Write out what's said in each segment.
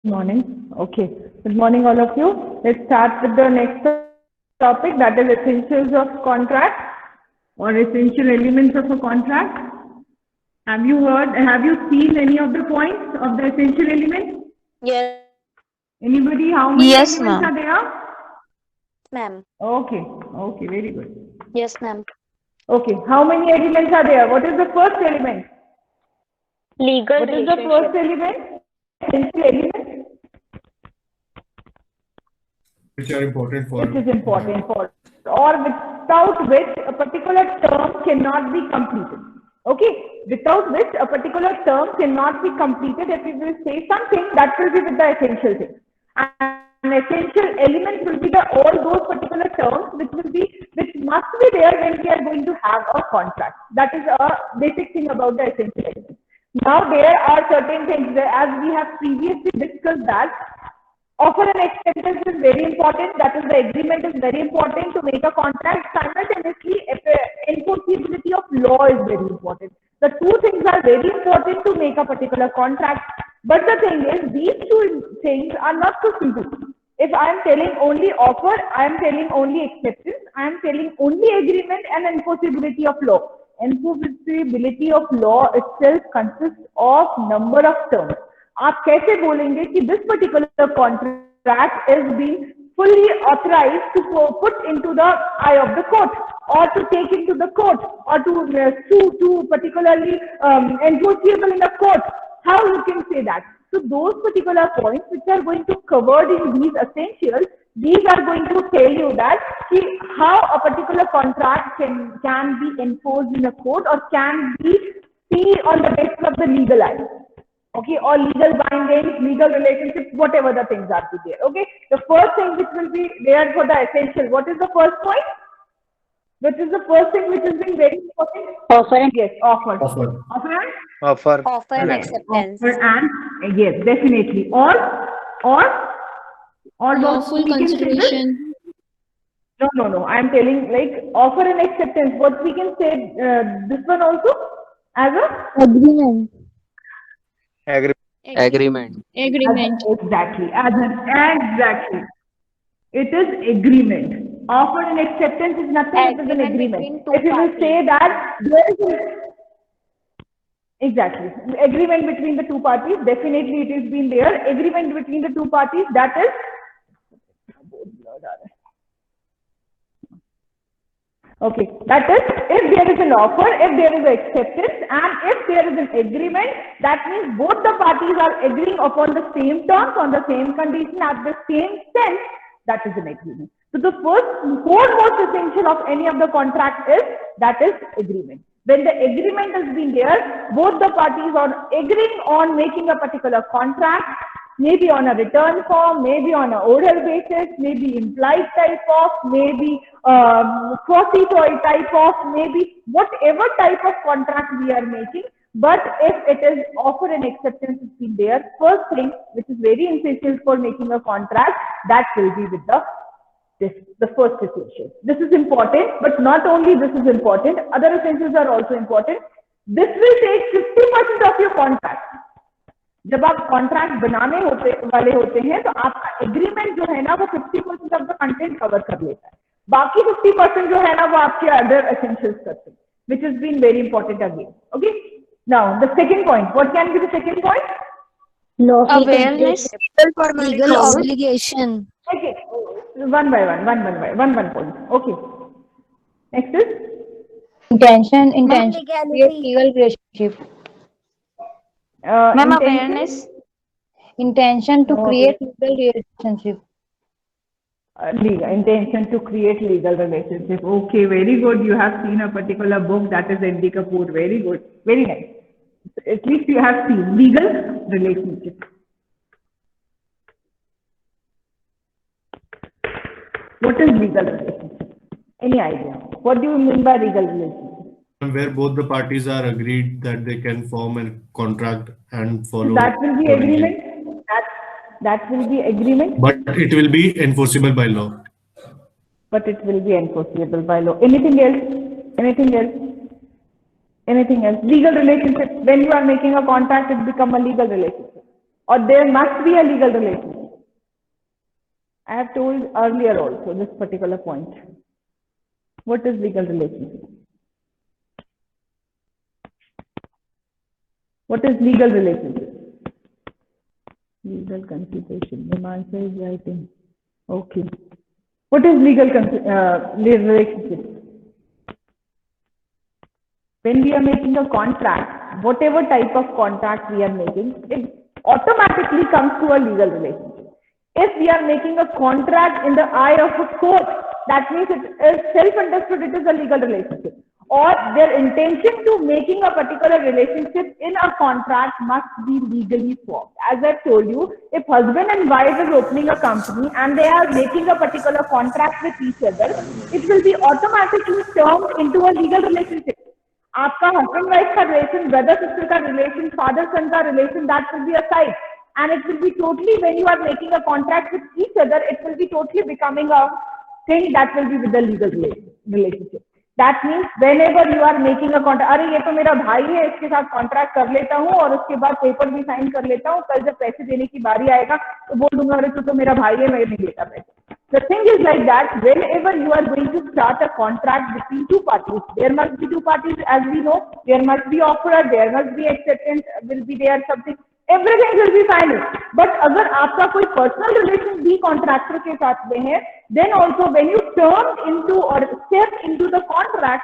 Morning. Okay. Good morning, all of you. Let's start with the next topic, that is essentials of contract or essential elements of a contract. Have you seen any of the points of the essential elements? Yes, Anybody, how many Yes, elements ma'am. are there? ma'am. Okay. Okay, very good. Yes, ma'am. Okay. How many elements are there? What is the first element? Legal What is the first relationship. element? Essential element, which are important for which is important for, or without which a particular term cannot be completed. Okay, without which a particular term cannot be completed. If we will say something, that will be with the essential thing. An essential element will be the all those particular terms which must be there when we are going to have a contract. That is a basic thing about the essential element. Now there are certain things that, as we have previously discussed, that offer and acceptance is very important. That is, the agreement is very important to make a contract. Simultaneously, enforceability of law is very important. The two things are very important to make a particular contract. But the thing is, these two things are not so simple. If I am telling only offer, I am telling only acceptance, I am telling only agreement and enforceability of law. Enforceability of law itself consists of number of terms. आप कैसे बोलेंगे कि this particular contract is being fully authorized to put into the eye of the court, or to take into the court, or to sue, to particularly enforceable in the court? How you can say that? So those particular points which are going to covered in these essentials, these are going to tell you that how a particular contract can be enforced in a court, or can be seen on the basis of the legal act. Okay, or legal bindings, legal relationships, whatever the things are to there. Okay, the first thing which will be there for the essential, what is the first point? Which is the first thing which is being very important? Offer and Yes, offer. offer. Offer and? Offer. offer and Yes, acceptance. offer and, yes, definitely. Or Lawful we can say this? consideration. No. I am telling like offer and acceptance. What we can say this one also as a Agreement. Agreement. Agreement. exactly. It is agreement. Offer and acceptance is nothing. It is an agreement. Between two If you will parties. say that there is exactly agreement between the two parties, definitely it is been there. Agreement between the two parties, that is. Okay, that is, if there is an offer, if there is acceptance, and if there is an agreement, that means both the parties are agreeing upon the same terms, on the same condition, at the same sense, that is an agreement. So the foremost essential of any of the contract is, that is agreement. When the agreement has been there, both the parties are agreeing on making a particular contract, maybe on a return form, maybe on an oral basis, maybe implied type of, maybe quasi type of, maybe whatever type of contract we are making. But if it is offer and acceptance has been there, first thing which is very essential for making a contract, that will be with the first essential. This is important, but not only this is important, other essentials are also important. This will take 50% of your contract. जब आप contract बनाने वाले होते हैं तो आपका agreement जो है ना वो 50% ऑफ द कंटेंट कवर कर लेता है, बाकी 50% जो है ना वो आपके अदर एसेंशियल्स करते हैं, which has been very important again. Okay, now the second point, what can be the second point? Awareness. Legal obligation. Okay, one by one point. Okay, next is Intention. Legality. Legal relationship. Ma'am, intention. awareness. Intention to Okay. create legal relationship. Intention to create legal relationship. Okay, very good. You have seen a particular book, that is N.D. Kapoor. Very good, very nice. At least you have seen legal relationship. What is legal relationship? Any idea? What do you mean by legal relationship? Where both the parties are agreed that they can form a contract and follow. That will be accordingly. agreement. That will be agreement. But it will be enforceable by law. But it will be enforceable by law. Anything else? Anything else? Anything else? Legal relationship. When you are making a contract, it becomes a legal relationship. or there must be a legal relationship? I have told earlier also this particular point. What is legal relationship? What is legal relationship? Legal consideration. Himanshu is writing. Okay. What is legal relationship? When we are making a contract, whatever type of contract we are making, it automatically comes to a legal relationship. If we are making a contract in the eye of a court, that means it is self-understood, it is a legal relationship. Or their intention to making a particular relationship in a contract must be legally formed. As I told you, if husband and wife is opening a company and they are making a particular contract with each other, it will be automatically turned into a legal relationship. आपका husband wife का relation, brother sister का relation, father son का relation, that will be aside, and it will be totally, when you are making a contract with each other, it will be totally becoming a thing that will be with the legal relationship. That means whenever you are making a contract, अरे ये तो मेरा भाई है, इसके साथ contract कर लेता हूँ और उसके बाद पेपर भी साइन कर लेता हूँ, कल जब पैसे देने की बारी आएगा तो बोल दूंगा अरे तू तो मेरा भाई है, मैं नहीं देता पैसे. The thing is like that, whenever you are going to start a contract between two parties, there must be two parties, as we know, there must be offer, there must be acceptance, will be there something, everything will be fine. But अगर आपका कोई personal relation भी contractor के साथ में है, then also when you turn into or step into the contract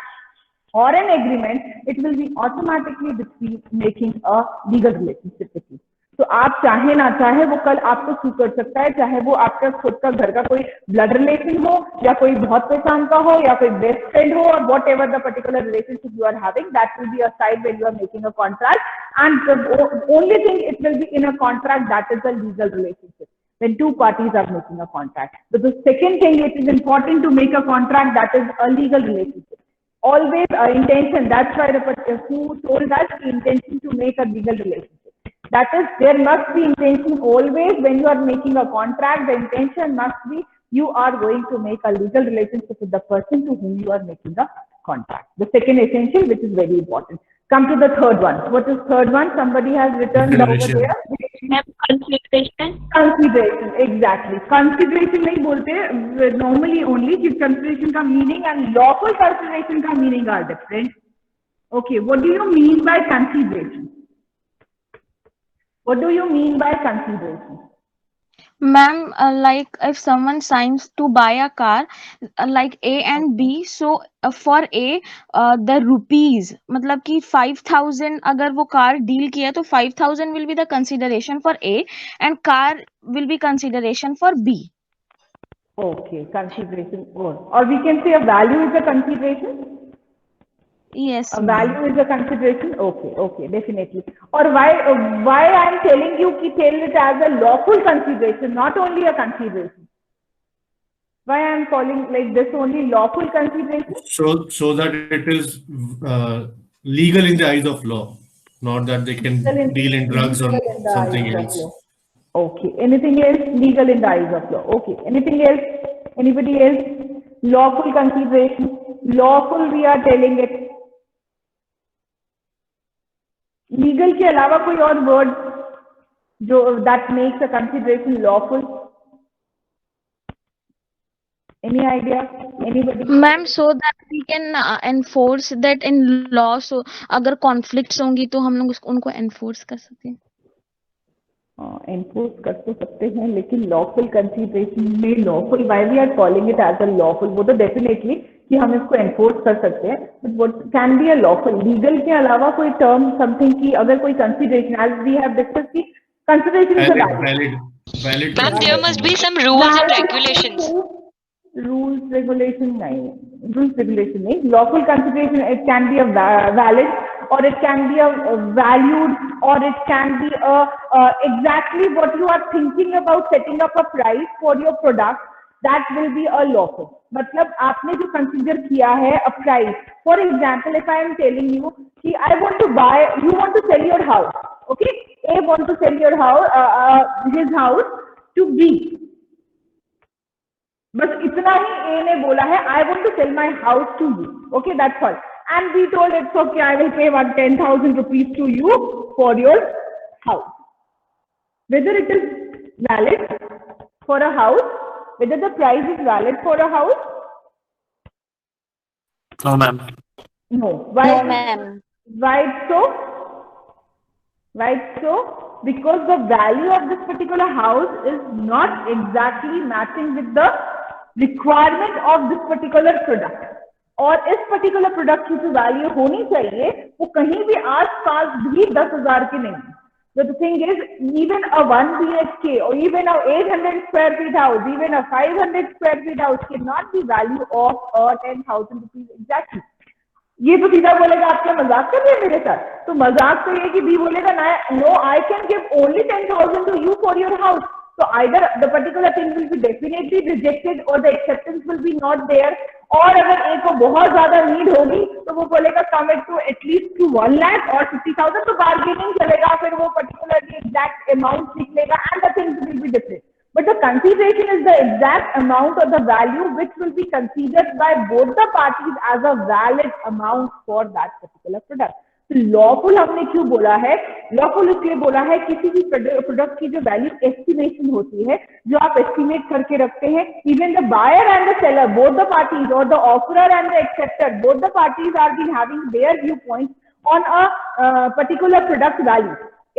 or an agreement, it will be automatically between making a legal relationship with you. तो आप चाहे ना चाहे वो कल आपको सू कर सकता है, चाहे वो आपका खुद का घर का कोई ब्लड रिलेशन हो या कोई बहुत पहचान का हो या कोई बेस्ट फ्रेंड हो, और whatever the particular relationship you are having, that will be a side when you are making a contract, and the only thing it will be in a contract that is a legal relationship when two parties are making a contract. But the second thing, it is important to make a contract that is a legal relationship. Always intention, that's why the who told us the intention to make a legal relationship. That is, there must be intention always when you are making a contract. The intention must be you are going to make a legal relationship with the person to whom you are making a contract. The second essential, which is very important. Come to the third one. What is third one? Somebody has written over there. Consideration. Consideration, exactly. Consideration नहीं बोलते normally only, कि consideration का meaning and lawful consideration का meaning are different. Okay, what do you mean by consideration? What do you mean by consideration? Ma'am, like if someone signs to buy a car, like A and B, so for A, the rupees, मतलब कि 5,000 अगर वो car deal किया तो 5,000 will be the consideration for A and car will be consideration for B. Okay, consideration. Or we can say a value is a consideration. Yes. A value is a consideration. Okay, okay, definitely. Or why I am telling you कि tell it as a lawful consideration, not only a consideration. Why I am calling like this only lawful consideration? So that it is legal in the eyes of law, not that they can deal in drugs or something else. Okay. Anything else? Legal in the eyes of law. Okay. Anything else? Anybody else? Lawful consideration. Lawful, we are telling it. Legal के अलावा कोई और word जो that makes a consideration lawful? Any idea? Anybody? Ma'am, so that we can enforce that in law. So अगर conflicts होंगी तो हम लोग उनको enforce कर सकते हैं. एनफोर्स कर तो सकते हैं, लेकिन लॉफुल कंसिडरेशन में lawful, why we are calling it as a lawful, वो तो डेफिनेटली कि हम इसको एनफोर्स कर सकते हैं, but what can be a lawful? Legal के अलावा कोई टर्म समथिंग की अगर कोई consideration, as we have discuss की consideration is valid. Ma'am, there must be some rules and regulations. Rules regulation नहीं, rules regulation नहीं. Lawful consideration, it can be a valid, or it can be a valued, or it can be a exactly what you are thinking about setting up a price for your product, that will be a lawful. मतलब आपने जो consider किया है a price. For example, if I am telling you कि I want to buy, you want to sell your house, okay? A want to sell your house, his house to B. बस इतना ही A ने बोला है I want to sell my house to you, okay, that's all. And we told it's okay, I will pay 10,000 rupees to you for your house. whether it is valid for a house, whether the price is valid for a house? No, ma'am. No. Why? No, ma'am. Why so? Why so? Because the value of this particular house is not exactly matching with the requirement of this particular product. और इस particular product की जो value होनी चाहिए वो कहीं भी आस-पास भी 10,000 की नहीं है. So the thing is, even a 1 BHK or even a 800 square feet house, even a 500 square feet house cannot be value of 10,000 rupees exactly. ये तो सीधा बोलेगा आप क्या मजाक कर रहे हैं मेरे साथ. तो मजाक तो ये कि बी बोलेगा no I can give only 10,000 to you for your house. So either the particular thing will be definitely rejected or the acceptance will be not there. और अगर एक को बहुत ज्यादा नीड होगी तो वो बोलेगा come it to at least to 1 lakh और 50,000. तो बार्गेनिंग चलेगा, फिर वो पर्टिकुलरली एग्जैक्ट अमाउंट लिख लेगा and the things will be different. But the consideration is the exact amount or the value which will be considered by both the parties as a valid amount for that particular product. तो lawful हमने क्यों बोला है? Lawful इसलिए बोला है किसी भी प्रोडक्ट की जो वैल्यू एस्टिमेशन होती है, जो आप एस्टिमेट करके रखते हैं, even the buyer and the seller, both the parties, और the offerer and the acceptor, both the parties are been having their view point on a particular product value.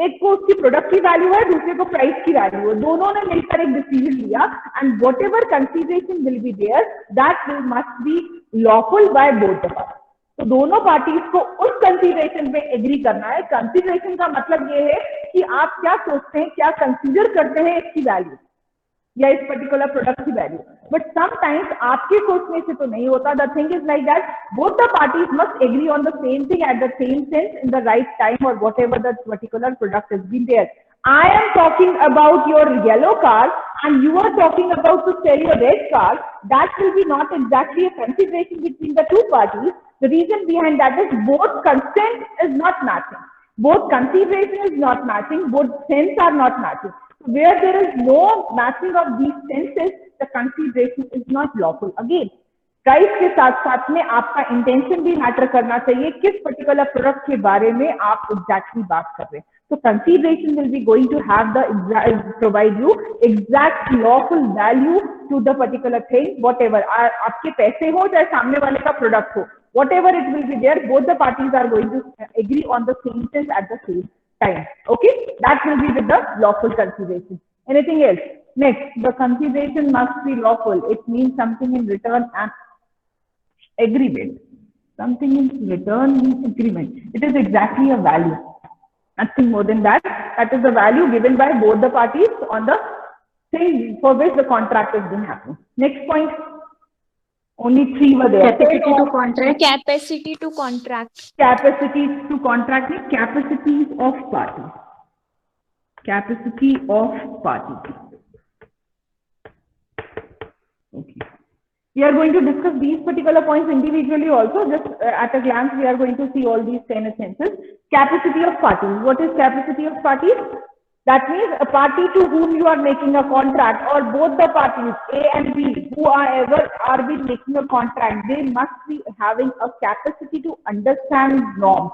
एक को उसकी प्रोडक्ट की वैल्यू है, दूसरे को प्राइस की value है. दोनों ने मिलकर एक डिसीजन लिया and whatever consideration will be there that will must be lawful by both the parties. तो दोनों पार्टीज को उस कंसिडरेशन पे एग्री करना है. कंसिडरेशन का मतलब ये है कि आप क्या सोचते हैं, क्या कंसीडर करते हैं इसकी वैल्यू या इस पर्टिकुलर प्रोडक्ट की वैल्यू. बट समटाइम्स आपके सोचने से तो नहीं होता. The thing is like that both the parties must agree on the same thing at the same sense in the right time और whatever the particular product is been there. I am talking about your yellow car and you are talking about to sell your red car. That will be not exactly a consideration between the two parties. The reason behind that is both consent is not matching. Both consideration is not matching. Both sense are not matching. Where there is no matching of these senses, the consideration is not lawful. Again, price के साथ साथ में आपका intention भी matter करना चाहिए. किस particular product के बारे में आप एग्जैक्टली बात कर रहे हैं. So consideration will be going to have the provide you exact lawful value to the particular thing, whatever. आपके पैसे हो चाहे सामने वाले का प्रोडक्ट हो, whatever it will be there, both the parties are going to agree on the same thing at the same time. Okay, that will be with the lawful consideration. Anything else? Next, the consideration must be lawful. It means something in return and agreement. Something in return means agreement. It is exactly a value. Nothing more than that. That is the value given by both the parties on the thing for which the contract is being happening. Next point. Only 3 were there. Capacity to contract. Capacity to contract. Capacity to contract means capacities of parties. Capacity of parties. Okay. We are going to discuss these particular points individually also. Just at a glance, we are going to see all these 10 essences. Capacity of parties. What is capacity of parties? That means a party to whom you are making a contract, or both the parties, A and B, who are been making a contract, they must be having a capacity to understand norms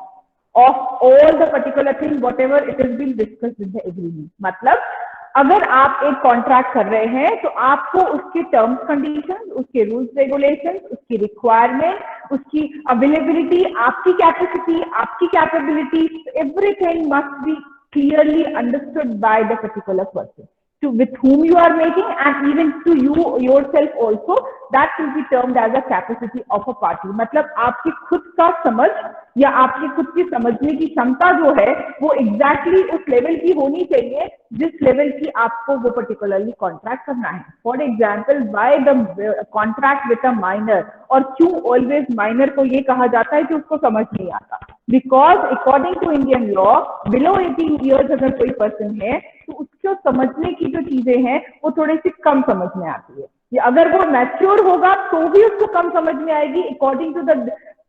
of all the particular thing, whatever it has been discussed in the agreement. मतलब अगर आप एक contract कर रहे हैं तो आपको उसके टर्म्स कंडीशंस, उसके रूल्स रेगुलेशंस, उसकी रिक्वायरमेंट, उसकी अवेलेबिलिटी, आपकी कैपेसिटी, आपकी capability, everything must be clearly understood by the particular person to with whom you are making, and even to you yourself also. That will be termed as a capacity of a party. मतलब आपकी खुद का समझ या आपकी खुद की समझने की क्षमता जो है वो exactly उस लेवल की होनी चाहिए जिस लेवल की आपको वो particularly कॉन्ट्रैक्ट करना है. For example, by the contract with a minor, और क्यों ऑलवेज माइनर को ये कहा जाता है कि उसको समझ नहीं आता? Because according to Indian law below 18 years अगर कोई पर्सन है तो उसको समझने की जो चीजें हैं वो थोड़ी सी कम समझ में आती है. अगर वो मैच्योर होगा तो भी उसको कम समझ में आएगी according to the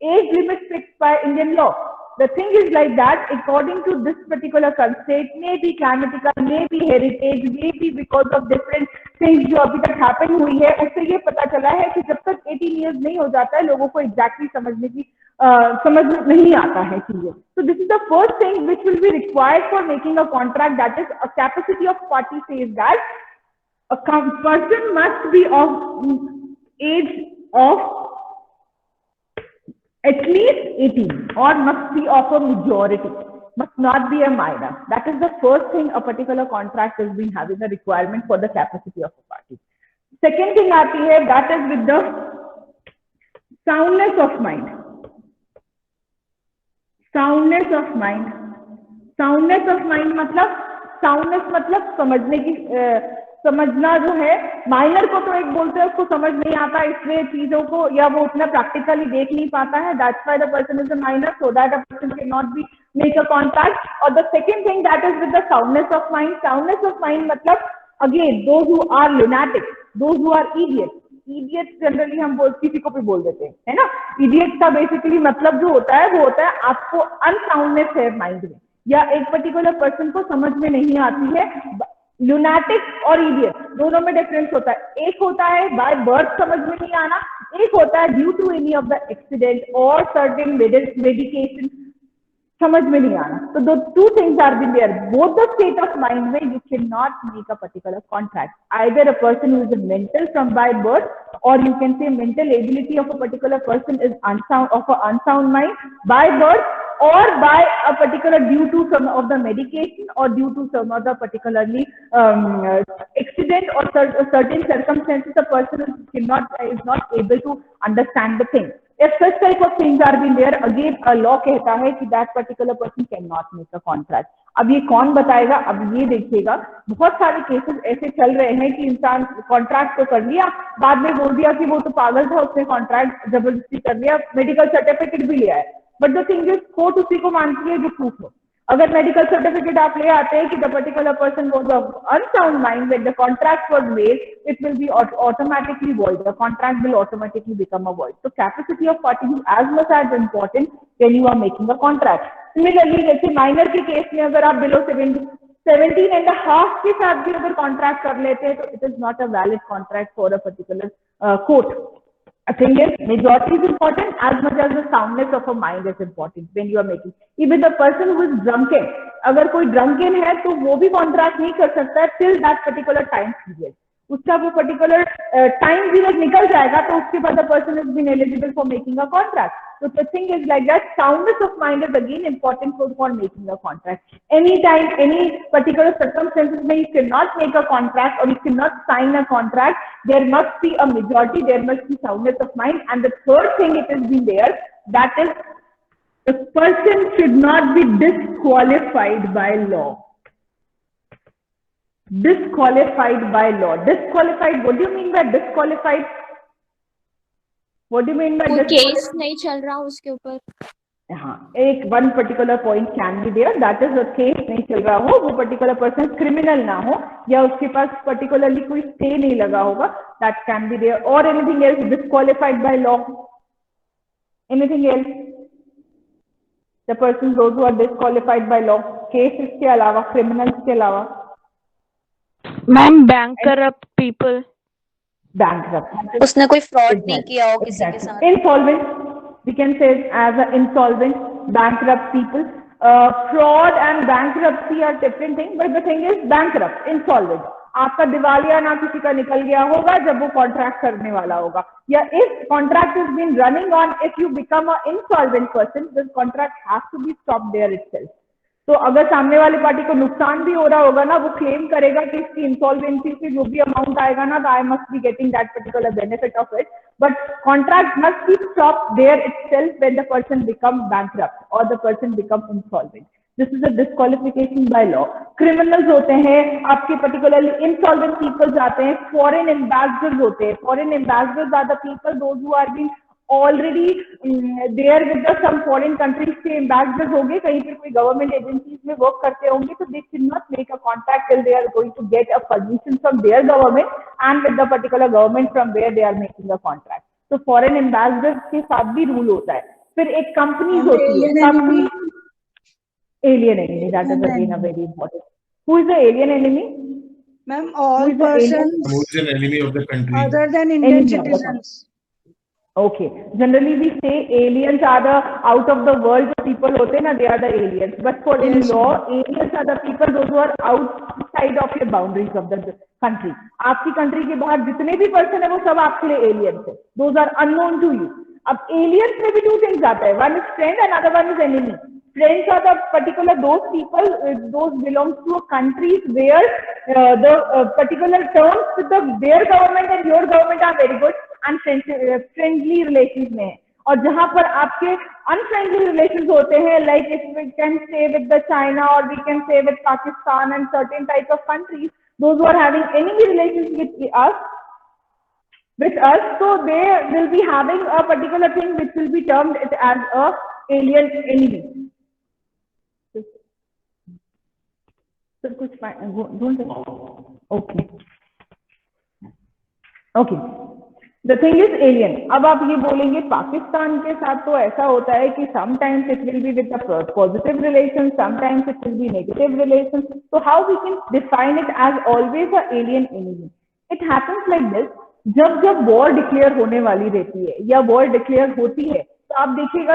age limit fixed by Indian law. The thing is like that, according to this particular constraint, may be climatical, may be heritage, may be because of different things जो अभी तक happen हुई है, उससे ये पता चला है कि जब तक 18 years नहीं हो जाता है लोगों को exactly समझने की समझ नहीं आता है चीजें. So this is the first thing which will be required for making a contract, that is a capacity of party says that a person must be of age of at least 18 or must be of a majority, must not be a minor. That is the first thing a particular contract has been having a requirement for the capacity of a party. Second thing aati hai, that is with the soundness of mind. Soundness of mind. Soundness of mind मतलब समझने की समझना जो है, minor को तो एक बोलते हैं उसको समझ नहीं आता इसलिए चीजों को, या वो उतना प्रैक्टिकली देख नहीं पाता है, that's why the person is a minor, so that a person can not be make a contract. और the second thing that is with the soundness of mind. Soundness of mind मतलब again those who are lunatic, those who are idiot. Idiot generally हम किसी को भी बोल देते हैं, है ना. इडियट का बेसिकली मतलब जो होता है वो होता है आपको अनसाउंडनेस है माइंड में, या एक पर्टिकुलर पर्सन को समझ में नहीं आती है. लुनाटिक और इडियट दोनों में डिफरेंस होता है. एक होता है बाय बर्थ समझ में नहीं आना, एक होता है due to any of the accident और सर्टेन मेडिकेशन समझ में नहीं आना. तो दो two things are been there, both the state of mind में you can not make a particular contract. Either a person who is mental from by birth, और you can say mental ability of a particular person is unsound of a unsound mind by birth, or by a particular due to some of the medication or due to some of the particularly accident or certain circumstances, the person is not able to understand the thing. If such type of things are been there, again a law कहता है कि that particular person cannot make a contract. अब ये कौन बताएगा? अब ये देखिएगा, बहुत सारे केसेस ऐसे चल रहे हैं कि इंसान कॉन्ट्रैक्ट तो कर लिया, बाद में बोल दिया कि वो तो पागल था, उसने कॉन्ट्रैक्ट जबरदस्ती कर लिया, मेडिकल सर्टिफिकेट भी लिया है, but the thing is court उसी को मानती है जो प्रूफ हो. अगर मेडिकल सर्टिफिकेट आप ले आते हैं कि the particular person was of unsound mind when the contract was made, it will B automatically void. The contract will automatically become a void. So capacity of party is as much as important when you are making a contract. Similarly, जैसे minor के case में अगर आप below 17.5 के साथ भी अगर contract कर लेते हैं तो it is not a valid contract for a particular court. I think yes, majority is important as much as the soundness of a mind is important when you are making. Even the person who is drunken, अगर कोई drunken है तो वो भी contract नहीं कर सकता है till that particular time period. उसका वो particular time period निकल जाएगा तो उसके बाद the person has been eligible for making a contract. So the thing is like that, soundness of mind is again important for making a contract. Anytime, any particular circumstances where you cannot make a contract or you cannot sign a contract, there must be a majority, there must be soundness of mind. And the third thing it has been there, that is the person should not be disqualified by law. Disqualified by law. Disqualified, what do you mean by disqualified? What do you mean by case नहीं चल रहा उसके ऊपर. हाँ, एक one particular point can be there, that is a case नहीं चल रहा हो, वो पर्टिकुलर पर्सन क्रिमिनल ना हो या उसके पास पर्टिकुलरली कोई स्टे नहीं लगा होगा, दैट कैन बी देयर. और anything else disqualified by law, anything else the person those who are disqualified by law, cases के अलावा, क्रिमिनल्स के अलावा. Ma'am bankrupt people. Bankrupt. उसने कोई फ्रॉड नहीं किया हो किसी के साथ. Insolvent, we can say as a insolvent, bankrupt people. Fraud and bankruptcy are different things, but the thing is bankrupt, insolvent. आपका दिवालिया ना किसी का निकल गया होगा जब वो कॉन्ट्रैक्ट करने वाला होगा, या if contract has been running on, if you become a insolvent person, this contract has to be stopped there itself. तो अगर सामने वाली पार्टी को नुकसान भी हो रहा होगा ना, वो क्लेम करेगा कि इसकी इंसॉल्वेंसी से जो भी अमाउंट आएगा ना, I must be getting that particular benefit of it, but contract must be stop there itself when the person become bankrupt और the person become insolvent. This is a disqualification by law. Criminals होते हैं आपके particularly insolvent peoples आते हैं, foreign ambassadors होते हैं. Foreign ambassadors are the people those who are being already there with some foreign countries के ambassadors होंगे, कहीं पे कोई गवर्नमेंट एजेंसीज में वर्क करते होंगे, तो they can not make a contract till they are going to get a permission from their government and with the particular government from where they are making a contract. तो foreign ambassadors के साथ भी rule होता है. फिर एक companies होती है, company alien enemy, that is again a very important. Who is the alien enemy? Ma'am, all persons Who is an enemy of the country? other than Indian citizens. Okay. Generally, we say aliens are the out of the world people होते हैं ना, they are the aliens. But for in law, aliens are the people those who are outside of your boundaries of the country. आपकी country के बाहर जितने भी person है वो सब आपके लिए aliens है. Those are unknown to you. अब aliens में भी two things आता है. One is friend and other one is enemy. Friends are the particular those people, those belongs to a countries where the particular terms with their government and your government are very good and friendly relations में है. और जहां पर आपके unfriendly relations होते हैं, like if we can say with the China or we can say with Pakistan and certain types of countries, those who are having enemy relations with us, so they will be having a particular thing which will be termed it as a alien enemy. So कुछ okay. Okay. The thing is alien. अब आप ये बोलेंगे पाकिस्तान के साथ तो ऐसा होता है कि sometimes it will be with the positive relations, sometimes it will be negative relations. So how we can define it as always a alien enemy? It happens like this. जब war declare होने वाली रहती है या war declare होती है, तो आप देखिएगा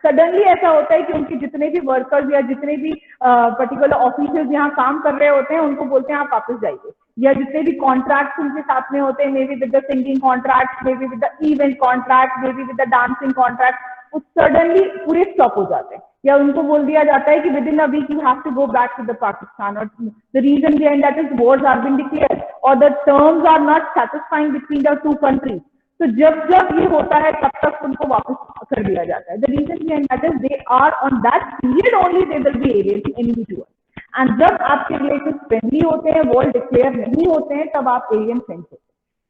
सडनली ऐसा होता है कि उनके जितने भी वर्कर्स या जितने भी पर्टिकुलर ऑफिसर्स यहाँ काम कर रहे होते हैं उनको बोलते हैं आप वापस जाइए, या जितने भी कॉन्ट्रैक्ट्स उनके साथ में होते हैं, मे be with the singing contract, may be with the event contract, may be with the dancing contract, वो सडनली पूरे स्टॉप हो जाते हैं, या उनको बोल दिया जाता है कि within a week you have to go back to the Pakistan, और the reason behind that is wars are been declared और the terms are not satisfying between the two countries. तो जब ये होता है तब तक उनको वापस कर दिया जाता है. The reason behind that is they are on that period only they will be enemy to us. And जब आपके रिलेशन फ्रेंडली होते हैं, वॉर डिक्लेयर नहीं होते हैं, तब आप एलियन फ्रेंड्स होते हैं.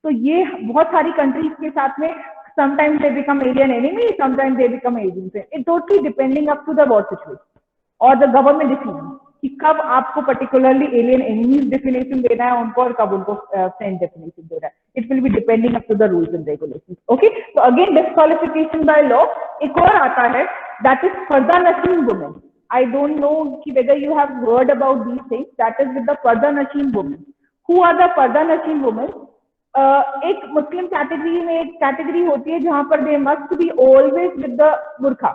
तो ये बहुत सारी कंट्रीज के साथ में sometimes they become alien enemy, sometimes they become alien friend. It totally depending up to the war situation or the government decision कि कब आपको particularly alien enemies definition देना है उनको और कब उनको friend definition देना है. It will be depending up to the rules and regulations. Okay, so again disqualification by law एक और आता है, that is पर्दा नशीन women. I don't know कि whether you have heard about these things. That is with the पर्दा नशीन women. Who are the पर्दा नशीन women? एक मुस्लिम category में एक कैटेगरी होती है जहां पर they must be always with the बुरखा.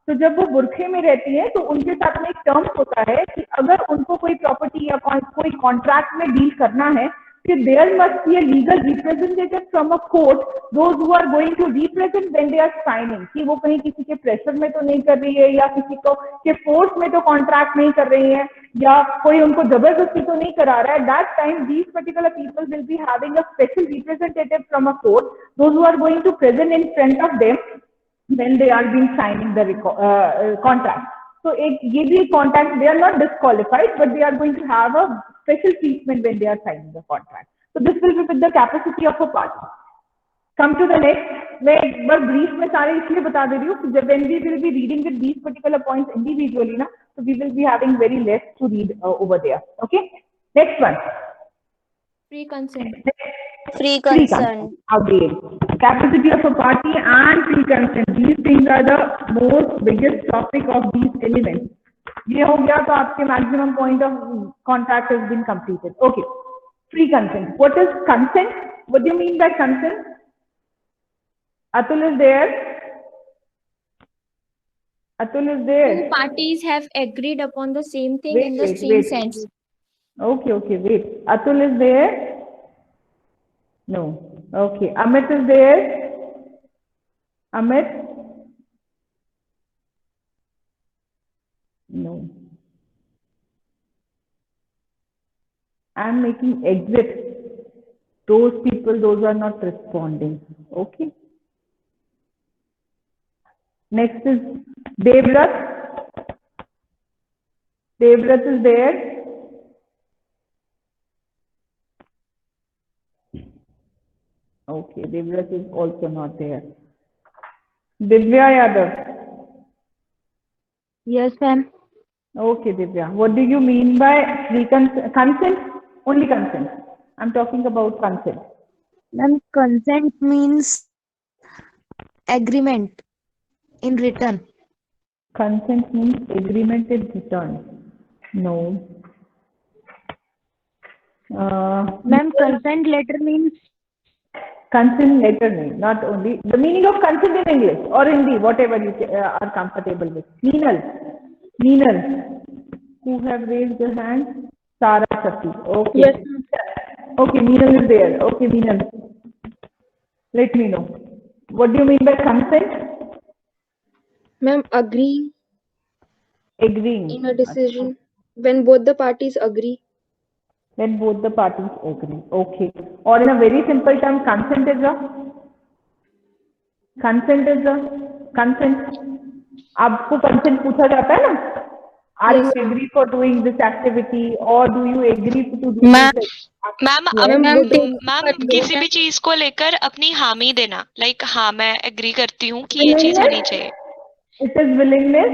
तो जब वो बुरखे में रहती है तो उनके साथ में एक टर्म होता है कि अगर उनको कोई प्रॉपर्टी या कोई कॉन्ट्रैक्ट में डील करना है कि there must be a legal representative from a court, those who are going to represent when they are signing, कि वो कहीं किसी के प्रेशर में तो नहीं कर रही है या किसी को के फोर्स में तो कॉन्ट्रैक्ट नहीं कर रही है या कोई उनको जबरदस्ती तो नहीं करा रहा है. That time these particular people will be having a special representative from a court, those who are going to present in front of them when they are being signing the contract. So ये भी contract, they are not disqualified, but they are going to have a special treatment when they are signing the contract. So this will be with the capacity of a party. Come to the next. मैं एक बार brief में सारे इसलिए बता दे रही हूँ कि when we will be reading with these particular points individually ना, so we will be having very less to read over there. Okay. Next one. Free consent. Free consent. Again, capacity of a party and free consent. These things are the most biggest topic of these elements. ये हो गया तो आपके maximum point of contract has been completed. Okay. Free consent. What is consent? What do you mean by consent? Atul is there. Atul is there. Two parties have agreed upon the same thing in the same sense. Okay, wait. Atul is there? No. Okay. Amit is there? Amit? No. I'm making exit. Those people, those are not responding. Okay. Next is Devrat. Devrat is there? Okay, Devrat is also not there. Divya Yadav. Yes, ma'am. Okay, Divya. What do you mean by free consent? Only consent. I'm talking about consent. Ma'am, consent means agreement in return. Consent means agreement in return. No. Ma'am, consent letter means Consent letter name, not only the meaning of consent in English or Hindi, whatever you are comfortable with. Meenal, who have raised their hand? Sara Shakti. Okay. Yes. Okay, Meenal is there. Okay, Meenal. Let me know. What do you mean by consent? Ma'am, agreeing Agreeing. in a decision when both the parties agree. When both the parties agree. Okay. Or in a very simple term, consent is a consent. आपको consent पूछा जाता है ना? Are you agree for doing this activity or do you agree to do this? Ma'am ma'am किसी भी चीज को लेकर अपनी हामी देना, लाइक हाँ मैं एग्री करती हूँ कि ये चीज होनी चाहिए. It is willingness.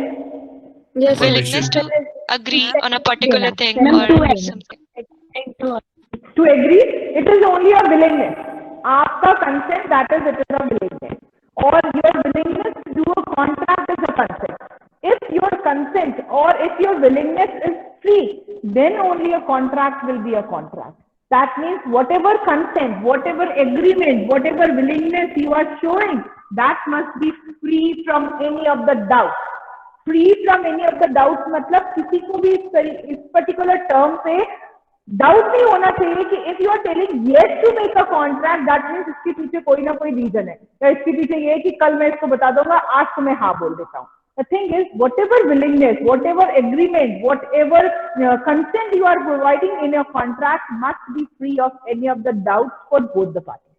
Yes. Willingness to agree on a particular thing or something. To agree, it is only a willingness. आपका consent, that is, it is a willingness. Or your willingness to do a contract is a consent. If your consent or if your willingness is free, then only a contract will be a contract. That means whatever consent, whatever agreement, whatever willingness you are showing, that must be free from any of the doubts. Free from any of the doubts मतलब किसी को भी इस particular term पे doubt नहीं होना चाहिए कि if you are telling yes to make a contract, that means इसके पीछे कोई ना कोई रीजन है, या इसके पीछे ये है कि कल मैं इसको बता दूंगा, आज तो मैं हाँ बोल देता हूँ. The thing is, whatever willingness, whatever agreement, whatever consent you are providing in your contract must be free of any of the doubts for both the parties.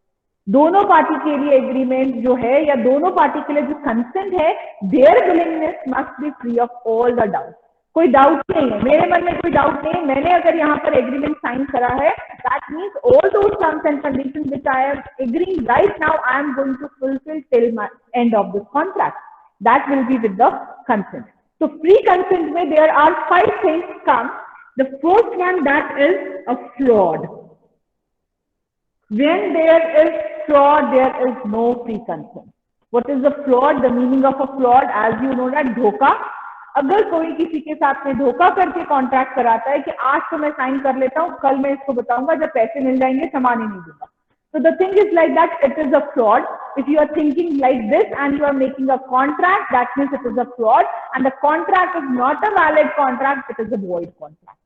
दोनों पार्टी के लिए एग्रीमेंट जो है या दोनों पार्टी के लिए जो कंसेंट है, their willingness must be free of all the doubt. कोई डाउट नहीं है, मेरे मन में कोई डाउट नहीं है, मैंने अगर यहाँ पर एग्रीमेंट साइन करा है, that means all those terms and conditions which I am agreeing right now I am going to fulfil till my end of this contract. That will be with the consent. So free consent में there are 5 things come. The first one, that is a fraud. When there is fraud, there is no free consent. What is the fraud? The meaning of a fraud, as you know that धोखा. अगर कोई किसी के साथ में धोखा करके contract कराता है कि आज तो मैं साइन कर लेता हूँ, कल मैं इसको बताऊंगा, जब पैसे मिल जाएंगे सामान ही नहीं दूंगा. So the thing is like that, it is a fraud. If you are thinking like this and you are making a contract, that means it is a fraud, and the contract is not a valid contract, it is a void contract.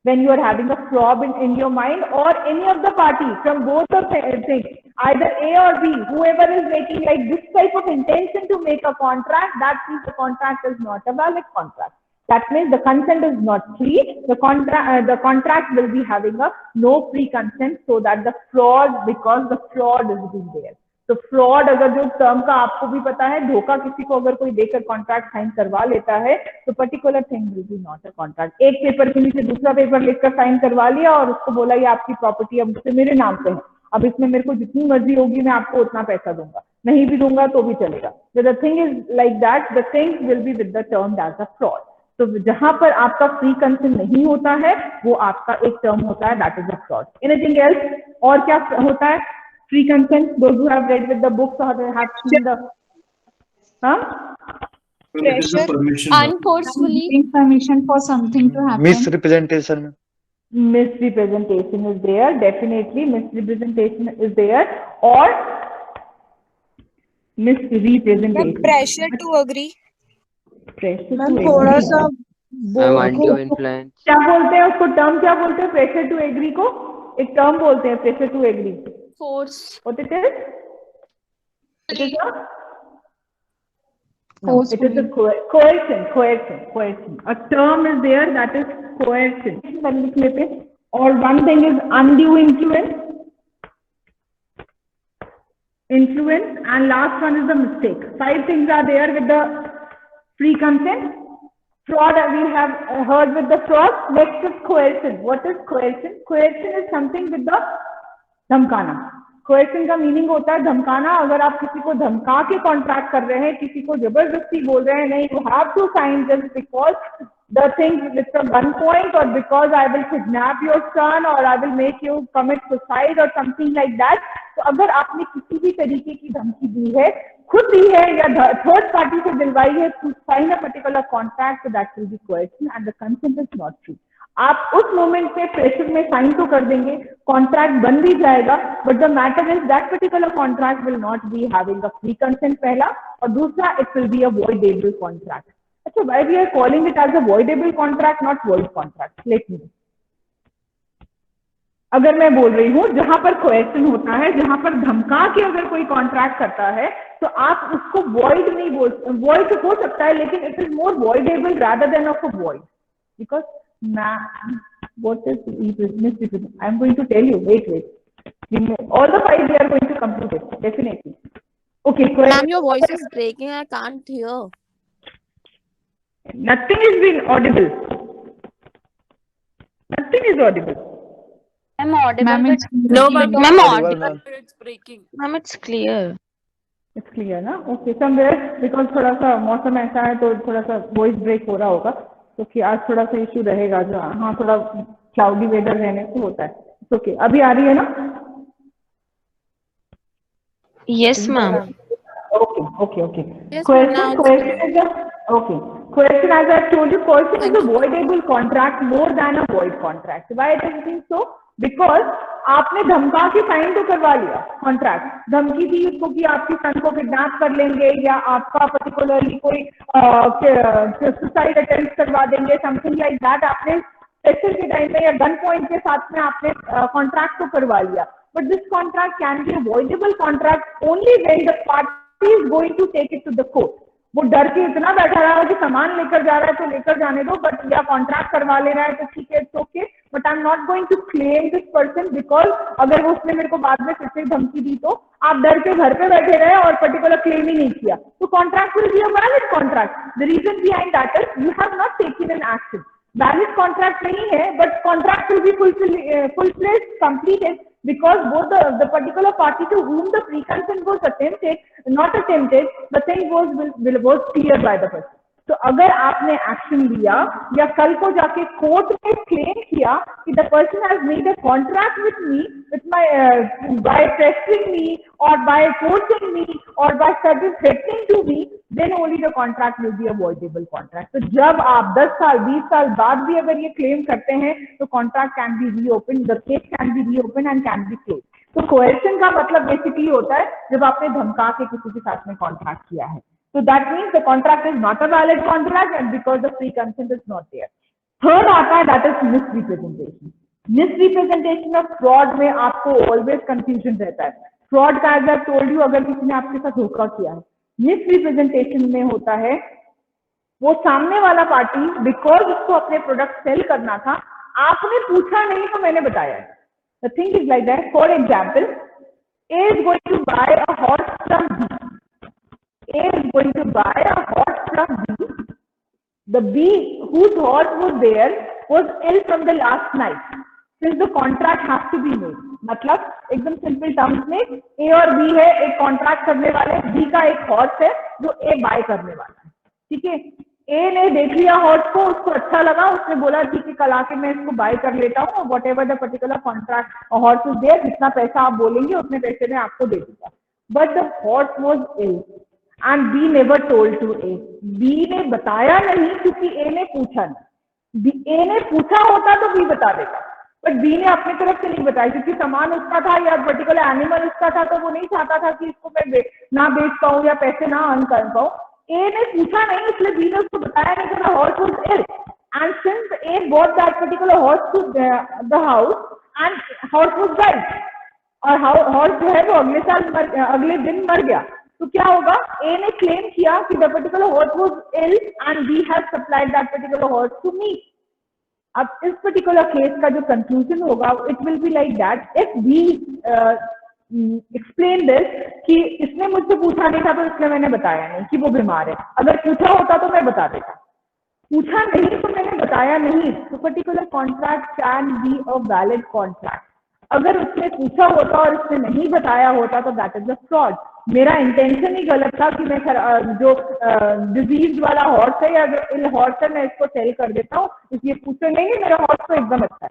When you are having a fraud in your mind, or any of the parties from both of things, either A or B, whoever is making like this type of intention to make a contract, that means the contract is not a valid contract. That means the consent is not free. The contract will be having a no free consent, so that the fraud, because the fraud is being there. तो fraud अगर जो term का आपको भी पता है, धोखा किसी को अगर कोई देकर कॉन्ट्रैक्ट साइन करवा लेता है, तो particular thing will be not a contract. एक पेपर के नीचे दूसरा पेपर लिखकर साइन करवा लिया और उसको बोला ये आपकी प्रॉपर्टी अब से मेरे नाम पे है, अब इसमें मेरे को जितनी मर्जी होगी मैं आपको उतना पैसा दूंगा, नहीं भी दूंगा तो भी चलेगा. So the thing is like that, the thing will be with the term as a fraud. तो जहां पर आपका फ्री कंसेंट नहीं होता है, वो आपका एक टर्म होता है, that is a fraud. Anything else? और क्या होता है free consent? Those who have read with the books और have seen the Unforcefully permission for something to happen. Misrepresentation. Misrepresentation is there, definitely misrepresentation is there, or misrepresentation. Pressure to agree. Pressure ma'am to थोड़ा agree. सा Undue influence. क्या बोलते हैं उसको, term क्या बोलते हैं? प्रेशर टू एग्री को एक टर्म बोलते हैं, pressure to agree. force. What it is? It is a no, it is a coercion. A term is there, that is coercion. लिख लेते हैं. Or one thing is undue influence, and last one is the mistake. 5 things are there with the free consent. Fraud, we have heard with the fraud. Next is coercion. What is coercion? Coercion is something with the धमकाना. कोएर्शन का meaning होता है धमकाना. अगर आप किसी को धमका के contract कर रहे हैं, किसी को जबरदस्ती बोल रहे हैं, नहीं, you have to sign just because the thing with one point, और because I will kidnap your son, और I will make you commit suicide और समथिंग लाइक दैट. तो अगर आपने किसी भी तरीके की धमकी दी है, खुद दी है या थर्ड पार्टी से दिलवाई है, to sign a particular contract, that will be coercion and the consent is not free. आप उस मोमेंट पे प्रेशर में साइन तो कर देंगे, कॉन्ट्रैक्ट बन भी जाएगा, but the matter is that particular contract will not be having a free consent पहला, और दूसरा it will be a voidable contract. अच्छा, why we are calling it as a voidable contract not void contract? Let me, अगर मैं बोल रही हूँ जहां पर क्वेश्चन होता है, जहां पर धमका के अगर कोई कॉन्ट्रैक्ट करता है तो आप उसको वॉइड नहीं बोल, वॉइड हो सकता है लेकिन it is more voidable rather than of a void, because what is misrepresentation? I am going to tell you. Wait. All the five we are going to complete it definitely. Okay. Ma'am, your voice is breaking. I can't hear. Nothing is being audible. Nothing is audible. I'm audible. Ma'am, but it's No, but Ma'am, audible. it's breaking. ma'am, it's clear. It's clear ना? Okay. Somewhere because थोड़ा सा मौसम ऐसा है तो थोड़ा सा voice break हो रहा होगा, तो कि आज थोड़ा सा इश्यू रहेगा जो, हाँ थोड़ा क्लाउडी वेदर रहने से होता है. ओके, अभी आ रही है ना? Yes, ma'am. Okay. Yes, Question now it's is okay. Question, as I told you, question is a voidable contract more than a void contract. Why do you think so? Because आपने धमका के sign तो करवा लिया contract, धमकी दी उसको कि आपकी सन को किडनैप कर लेंगे या आपका पर्टिकुलरली कोई सुसाइड अटेम्प्ट करवा देंगे, समथिंग लाइक दैट. आपने प्रेशर के टाइम में या गन पॉइंट के साथ में आपने कॉन्ट्रैक्ट तो करवा लिया, but this contract can be avoidable contract only when the party is going to take it to the court. वो डर के इतना बैठा रहा है कि सामान लेकर जा रहा है तो लेकर जाने दो, बट या कॉन्ट्रैक्ट करवा ले रहा है तो ठीक है, it's okay, but I am not going to claim this person, because अगर वो उसने मेरे को बाद में फिर से धमकी दी तो आप डर के घर पे बैठे रहे और पर्टिकुलर क्लेम ही नहीं किया, तो contract will be a valid contract. The reason behind that is you have not taken an action. Valid contract नहीं है, but contract will be full fledged, completed, because both the particular party to whom the pre-consent was not attempted, the thing was cleared by the person. तो अगर आपने action लिया या कल को जाके कोर्ट में क्लेम किया कि the person has made a contract with me, with my by pressing me और बाय फोर्सिंग मी और by threatening to me, then only the contract will be avoidable contract. तो जब आप 10 साल 20 साल बाद भी अगर ये क्लेम करते हैं तो contract can B reopen, the case can be reopen and can be close. तो कोएर्शन का मतलब बेसिकली होता है जब आपने धमका के किसी के साथ में कॉन्ट्रैक्ट किया है. So that means the contract is not a valid contract and because the free consent is not there. Third आता है that is misrepresentation. Misrepresentation of fraud में आपको always confusion रहता है. Fraud का as I told you, अगर किसी ने आपके साथ धोखा किया है, misrepresentation में होता है वो सामने वाला पार्टी because उसको अपने प्रोडक्ट सेल करना था, आपने पूछा नहीं तो मैंने बताया. The thing is like that. For example, A is going to buy a horse from B. A is going to buy a horse from B. The B whose horse was there was ill from the last night. Since the contract has to be made. मतलब एकदम simple terms में A और B है, एक contract करने वाले, B का एक हॉर्स है जो A बाय करने वाला है. ठीक है, A ने देख लिया हॉर्स को, उसको अच्छा लगा, उसने बोला ठीक है कल आके मैं इसको बाय कर लेता हूँ और whatever the particular contract horse is there, जितना पैसा आप बोलेंगे उतने पैसे में आपको दे दूंगा. But the horse was ill and B never told to A. B ने बताया नहीं क्योंकि A ने पूछा नहीं. A ने पूछा होता तो B बता देता, बट B ने अपनी तरफ से नहीं बताया क्योंकि सामान उसका था या पर्टिकुलर एनिमल उसका था, तो वो नहीं चाहता था कि इसको मैं ना बेच पाऊँ या पैसे ना अर्न कर पाऊँ. A ने पूछा नहीं इसलिए B ने उसको बताया नहीं कि the horse was ill, and since A bought that particular horse to the house and horse was died, और horse जो है वो अगले दिन मर गया, तो क्या होगा, A ने क्लेम किया कि the particular horse was ill and B has supplied that particular horse to me. अब इस पर्टिकुलर केस का जो कंक्लूजन होगा it will be like that if B explain this कि इसने मुझसे पूछा नहीं था तो इसलिए मैंने बताया नहीं कि वो बीमार है, अगर पूछा होता तो मैं बता देता, पूछा नहीं तो मैंने बताया नहीं, तो particular contract can be a valid contract. अगर उसने पूछा होता और उसने नहीं बताया होता तो दैट इज अ फ्रॉड. मेरा इंटेंशन ही गलत था कि मैं जो डिजीज वाला हॉर्स है या जो इल हॉर्स है मैं इसको सेल कर देता हूँ, इसलिए पूछे नहीं, मेरा हॉर्स तो एकदम अच्छा है.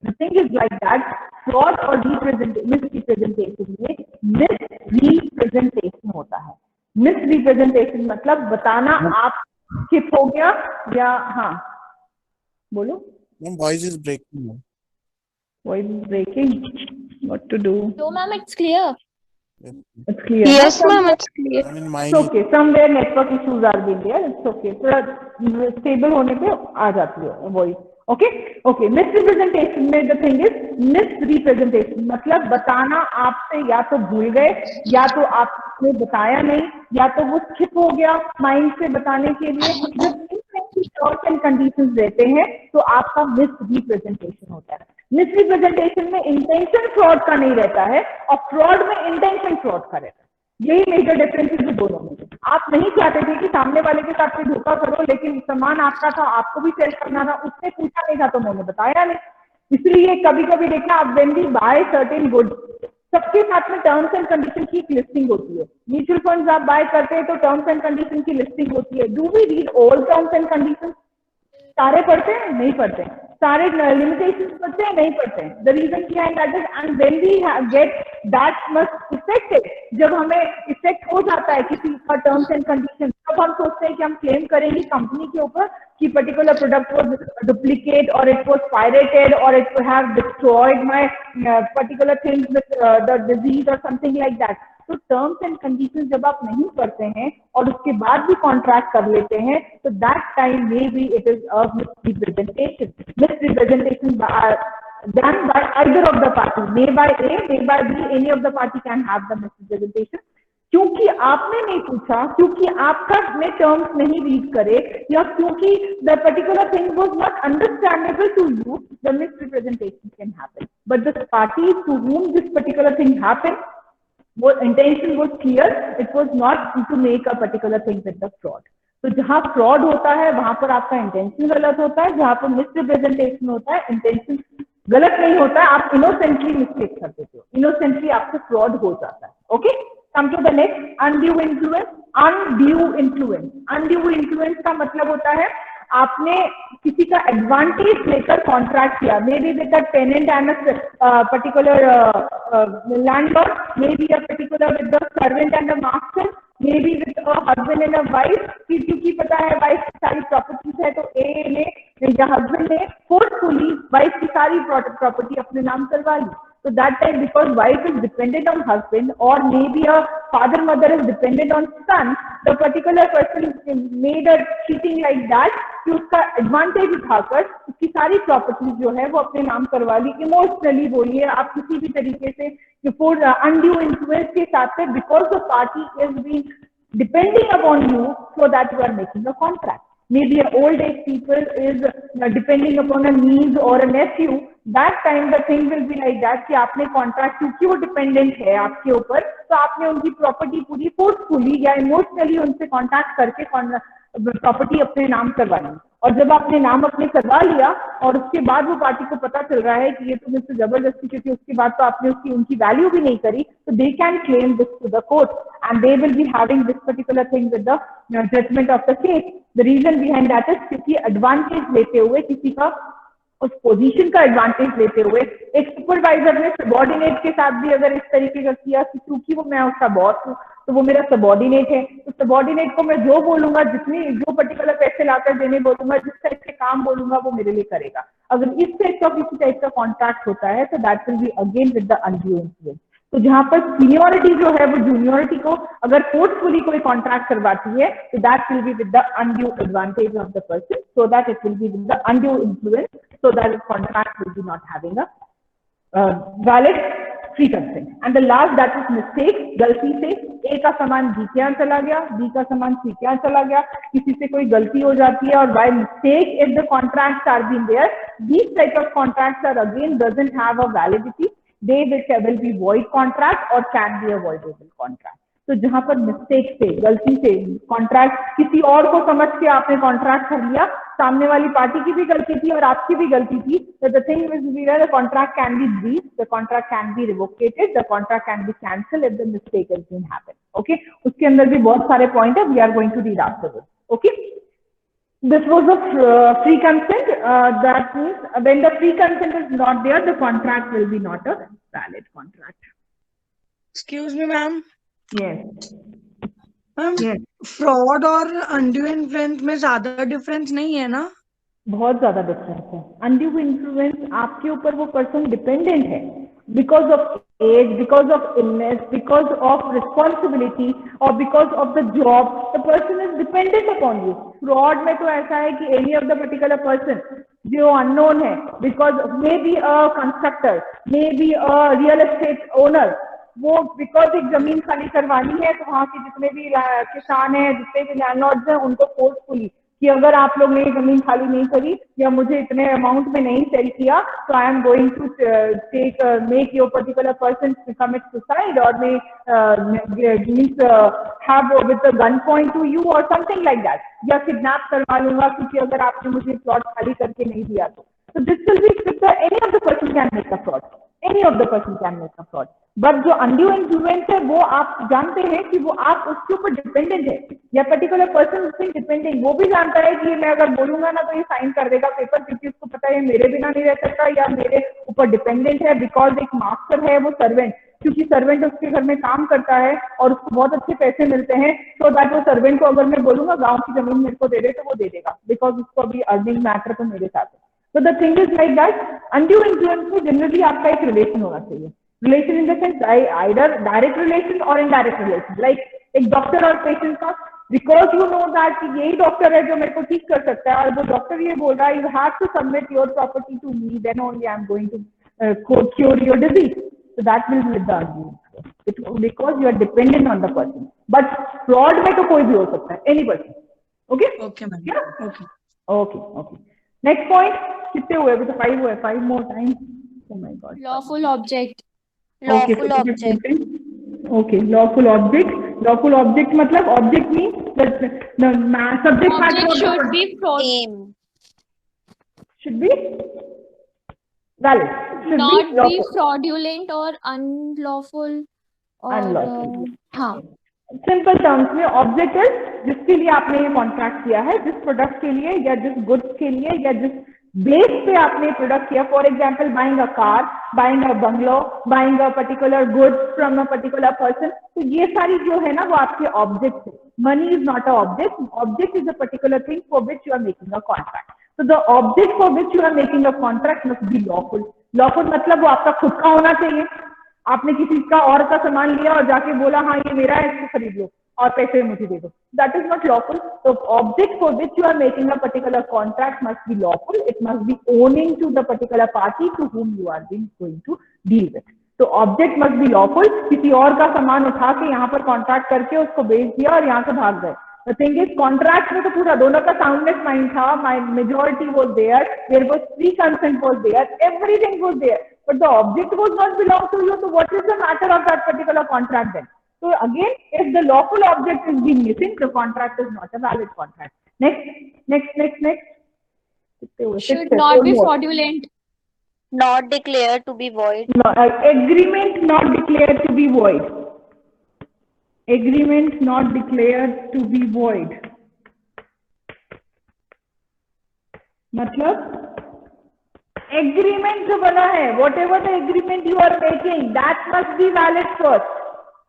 The thing is like that. Fraud और मिसरिप्रेजेंटेशन में मिसरिप्रेजेंटेशन होता है. मिसरिप्रेजेंटेशन मतलब बताना आप स्किप हो गया या हाँ बोलो Ma'am, voice is breaking. Voice is breaking. What to do? No, ma'am, it's clear. It's clear. Yes, ma'am, it's clear. I mean, It's mine okay. Somewhere network issues are being there. It's okay. थोड़ा stable होने पे आ जाती है voice. Okay. Okay. Misrepresentation में the thing is misrepresentation. मतलब बताना आपसे या तो भूल गए, या तो आपने बताया नहीं, या तो वो skip हो गया mind से बताने के लिए. जब terms and conditions देते हैं तो आपका misrepresentation होता है. मिसरिप्रेजेंटेशन में इंटेंशन फ्रॉड का नहीं रहता है और फ्रॉड में इंटेंशन फ्रॉड का रहता है. यही मेजर डिफरेंस है दोनों में. आप नहीं चाहते थे कि सामने वाले के साथ कोई धोखा करो, लेकिन सामान आपका था, आपको भी सेल करना था, उसने पूछा नहीं था तो मैंने बताया नहीं. इसलिए कभी कभी देखना आप when we buy certain good, सबके साथ में टर्म्स एंड कंडीशन की लिस्टिंग होती है. म्यूचुअल फंड्स आप बाय करते हैं तो टर्म्स एंड कंडीशन की लिस्टिंग होती है. Do we read all terms and condition? सारे पढ़ते हैं? नहीं पढ़ते हैं. सारे लिमिटेशंस पढ़ते हैं? नहीं पढ़ते हैं. The reason behind that is, and when we get that much affected, जब हमें इफेक्ट हो जाता है किसी का टर्म्स एंड कंडीशन, तब हम सोचते हैं कि हम क्लेम करेंगे कंपनी के ऊपर कि पर्टिकुलर प्रोडक्ट वाज डुप्लीकेट और इट वाज पायरेटेड और it would have destroyed my particular things with the disease और समथिंग लाइक दैट. तो टर्म्स एंड कंडीशंस जब आप नहीं पढ़ते हैं और उसके बाद भी कॉन्ट्रैक्ट कर लेते हैं तो that time may be it is a misrepresentation. Misrepresentation done by either of the party, may by A, may by B, any of the party can have the misrepresentation. क्योंकि आपने नहीं पूछा, क्योंकि आपका ने टर्म्स नहीं रीड करे, या क्योंकि the particular thing was not understandable to you, the misrepresentation can happen. But the parties to whom this particular thing happened, वो intention was clear, it was not to make a particular thing with the fraud. तो जहां fraud होता है वहां पर आपका intention गलत होता है, जहां पर मिसरिप्रेजेंटेशन होता है इंटेंशन गलत नहीं होता है, आप इनोसेंटली मिस्टेक कर देते हो, इनोसेंटली आपसे फ्रॉड हो जाता है. Okay, come to the next, undue influence. Undue influence, undue influence का मतलब होता है आपने किसी का एडवांटेज लेकर कॉन्ट्रैक्ट किया, may be with the tenant and particular landlord, may be a particular with the servant and the master, may be with a husband and a wife. क्योंकि पता है वाइफ की सारी प्रॉपर्टीज है तो ए ने या हस्बैंड ने फोर्सफुली वाइफ की सारी प्रॉपर्टी अपने नाम करवा ली. So that time, because wife is dependent on husband, or maybe a father mother is dependent on son, the particular person made a cheating like that कि उसका एडवांटेज उठाकर उसकी सारी प्रॉपर्टीज जो है वो अपने नाम करवा ली. इमोशनली बोलिए आप किसी भी तरीके से फॉर अनड्यू इन्फ्लुएंस के साथ से, because the party is being depending upon you so that you are making a contract. Maybe an old age people is depending upon a niece or a nephew. That time the thing will be like that कि आपने contract, क्योंकि वो dependent है आपके ऊपर, तो आपने उनकी प्रॉपर्टी पूरी फोर्सफुली या इमोशनली उनसे कॉन्टैक्ट करके प्रॉपर्टी अपने नाम करवा ली. और जब आपने नाम अपने करवा लिया और उसके बाद वो पार्टी को पता चल रहा है कि ये तो मुझसे जबरदस्ती, क्योंकि उसके बाद तो आपने उसकी उनकी वैल्यू भी नहीं करी, तो they can claim this to the court and they will be having this particular thing with the judgement of the case. The reason behind that is क्योंकि एडवांटेज लेते हुए, किसी का उस पोजीशन का एडवांटेज लेते हुए, एक सुपरवाइजर ने सबॉर्डिनेट के साथ भी अगर इस तरीके का किया कि क्योंकि वो मैं उसका बॉस हूँ तो वो मेरा सबॉर्डिनेट है, तो सबॉर्डिनेट को मैं जो बोलूंगा, जो पर्टिकुलर पैसे लाकर देने बोलूंगा, जिस टाइप के काम बोलूंगा वो मेरे लिए करेगा. अगर इस टाइप का किसी टाइप का कॉन्ट्रैक्ट होता है तो that will be again with the undue influence. तो जहां पर सीनियोरिटी जो है वो जूनियोरिटी को अगर फोर्सफुली कोई कॉन्ट्रैक्ट करवाती है तो that will be with the undue advantage of the person, so that it will be with the undue influence, so that the contract will be not having a valid free consent. And the last, that is mistake, गलती से A का सामान B के यहाँ चला गया, B का सामान C के यहाँ चला गया, किसी से कोई गलती हो जाती है और by mistake if the contracts are being there, these type of contracts are again doesn't have a validity, they will be void contract or can be a voidable contract. तो जहां पर मिस्टेक से, गलती से कॉन्ट्रैक्ट किसी और को समझ के आपने कॉन्ट्रैक्ट कर लिया, सामने वाली पार्टी की भी गलती थी और आपकी भी गलती थी, तो the thing is the contract can be breached, the contract can be revocated, the contract can be cancelled if the mistake has been happened. Okay, उसके अंदर भी बहुत सारे पॉइंट है, we are going to read afterwards. Okay, this was a free consent, that means when the free consent is not there, the contract will be not a valid contract. Excuse me, ma'am. Yes. Ma'am, fraud और undue influence में ज्यादा difference नहीं है ना? बहुत ज्यादा difference है। Undue influence आपके ऊपर वो पर्सन डिपेंडेंट है because of age, because of illness, because of responsibility और because of the job, the person is dependent upon you. Fraud में तो ऐसा है कि any of the particular person जो अननोन है, because may be a constructor, may be a real estate owner, वो because एक जमीन खाली करवानी है तो वहां के जितने भी किसान हैं, जितने भी लैंडलॉर्ड्स हैं, उनको फोर्सफुली कि अगर आप लोग ने जमीन खाली नहीं करी या मुझे इतने अमाउंट में नहीं सेल किया तो I am going to take make your particular person commit suicide और may means have with the gun point to you और समथिंग लाइक दैट, या किडनैप करवा लूंगा क्योंकि अगर आपने मुझे प्लॉट खाली करके नहीं दिया तो this will be any of the person can make a fraud, any of the person can make a fraud. But जो अनड्यू इन्फ्लुएंस है वो आप जानते हैं कि वो आप उसके ऊपर डिपेंडेंट है, या पर्टिकुलर पर्सन उससे डिपेंडेंट, वो भी जानता है कि मैं अगर बोलूंगा ना तो ये साइन कर देगा पेपर, क्योंकि उसको पता है मेरे बिना नहीं रह सकता या मेरे ऊपर डिपेंडेंट है। बिकॉज एक मास्टर है वो सर्वेंट, क्योंकि सर्वेंट उसके घर में काम करता है और उसको बहुत अच्छे पैसे मिलते हैं, तो दैट वो सर्वेंट को अगर मैं बोलूंगा गाँव की जमीन मेरे को दे दे तो वो दे देगा, बिकॉज उसको अभी अर्निंग मैटर तो मेरे साथ है। So the thing is like that, undue influence में जनरली आपका एक रिलेशन होना चाहिए। Relation in the sense either direct relation और इनडायरेक्ट रिलेशन, लाइक एक डॉक्टर और पेशेंट का, बिकॉज यू नो दैट कि यही डॉक्टर है जो मेरे को ठीक कर सकता है और वो डॉक्टर ये बोल रहा है you have to submit your property to me then only I am going to cure your disease, so that will be with the undue because you are dependent on the person. But fraud में तो कोई भी हो सकता है, any person. Okay Okay, ma'am. Okay. Okay okay, next point कितने हुए? अभी तो 5 हुए, 5 more time. Oh my God, lawful object. Lawful object. Okay, lawful object. Lawful object मतलब object means the subject Object should be fraud, Same. should be valid, should not be be lawful, fraudulent or unlawful or unlawful। हाँ, simple terms में object है जिसके लिए आपने ये contract किया है, जिस प्रोडक्ट के लिए या जिस गुड्स के लिए या जिस बेस पे आपने प्रोडक्ट किया। For example buying a car, buying a bungalow, buying a particular goods from a particular person, तो ये सारी जो है ना वो आपके ऑब्जेक्ट है। Money is not a object, object is a particular thing for which you are making a contract. तो the object for which you are making a contract must be lawful. Lawful मतलब वो आपका खुद का होना चाहिए। आपने किसी का और का सामान लिया और जाके बोला हाँ ये मेरा है, इसको खरीद लो और पैसे मुझे दे दो, दैट इज नॉट लॉफुल। तो object for which you are making a particular contract must be lawful, it must be owning to the particular party to whom you are being going to deal with। तो object must be lawful. किसी और का सामान उठा के यहाँ पर contract करके उसको बेच दिया और यहाँ से भाग गए। The thing is, contract में तो पूरा दोनों का soundness mind था, my majority was there was free consent was there, everything was there, but the object was not belong to you. So what is the matter of that particular contract then? So again, if the lawful object is being missing, the contract is not a valid contract. Next. should not be fraudulent. Not declared to be void. No, agreement not declared to be void. Agreement not declared to be void मतलब agreement जो बना है, whatever the agreement you are making, that must be valid first,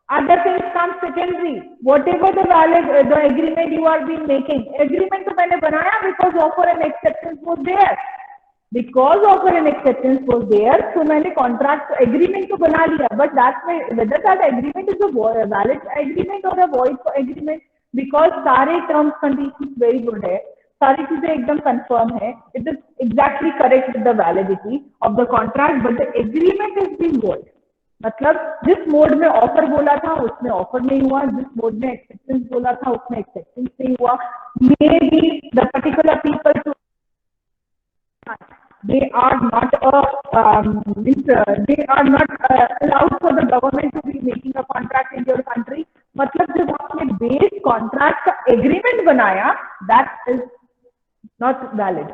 other things come secondary. Whatever the valid the agreement you are being making, agreement तो मैंने बनाया because offer and acceptance was there, because offer and acceptance was there, तो मैंने contract agreement तो बना लिया, but that whether that agreement is a valid agreement और a void agreement, because सारे टर्म्स कंडीशंस वेरी गुड है, सारी चीजें एकदम कंफर्म है, it is exactly correct with the validity of the contract, but the agreement is being void. मतलब जिस mode में ऑफर बोला था उसमें ऑफर नहीं हुआ, जिस मोड में एक्सेप्टेंस बोला था उसमें एक्सेप्टेंस नहीं हुआ। May be the particular people to they are not allowed for the government to be making a contract in your country। मतलब जब आपने बेस कॉन्ट्रैक्ट का एग्रीमेंट बनाया, दैट इज नॉट वैलिड।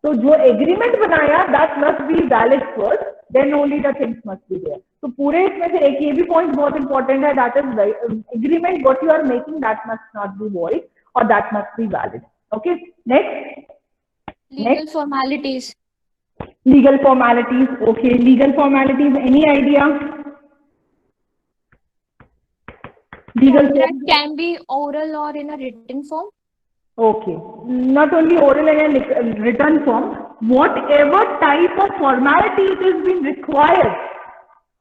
तो जो एग्रीमेंट बनाया that must be valid first, then only the things must be there. तो पूरे इसमें से एक ये भी पॉइंट बहुत इंपॉर्टेंट है, that is agreement what you are making that must not be void और that must be valid. Okay, next Legal formalities. Legal formalities. Okay, legal formalities. Any idea? Legal Contract can be oral or in a written form. Okay, not only oral and written form, whatever type of formality it has been required.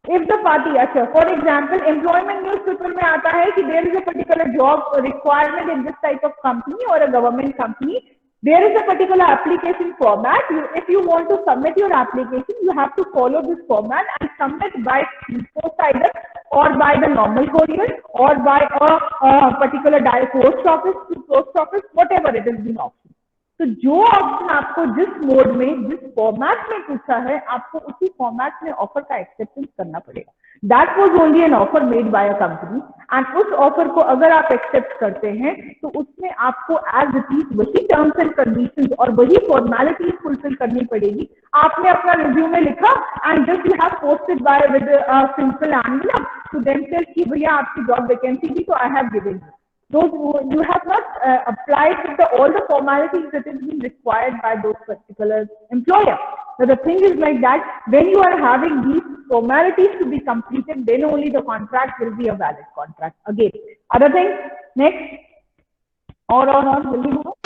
If the party, अच्छा, for example, employment newspaper में आता है कि there is a particular job requirement in this type of company or a government company. There is a particular application format. If you want to submit your application, you have to follow this format and submit by post either or by the normal courier or by a particular post office to post office, whatever it is the option. तो जो option आपको जिस mode में जिस format में पूछा है आपको उसी फॉर्मेट में ऑफर का एक्सेप्टेंस करना पड़ेगा. That was only an offer made by a company and उस ऑफर को अगर आप एक्सेप्ट करते हैं तो उसमें आपको एज इट इज वही टर्म्स एंड कंडीशंस और वही फॉर्मेलिटीज फुलफिल करनी पड़ेगी. आपने अपना रिज्यूमे लिखा and just you have posted by with a simple envelope to themselves कि भैया आपकी जॉब वैकेंसी थी तो I have given you. Those you have not applied with all the formalities that is being required by those particular employer. Now the thing is like that, when you are having these formalities to be completed, then only the contract will be a valid contract. Again, other thing, next, or will you go?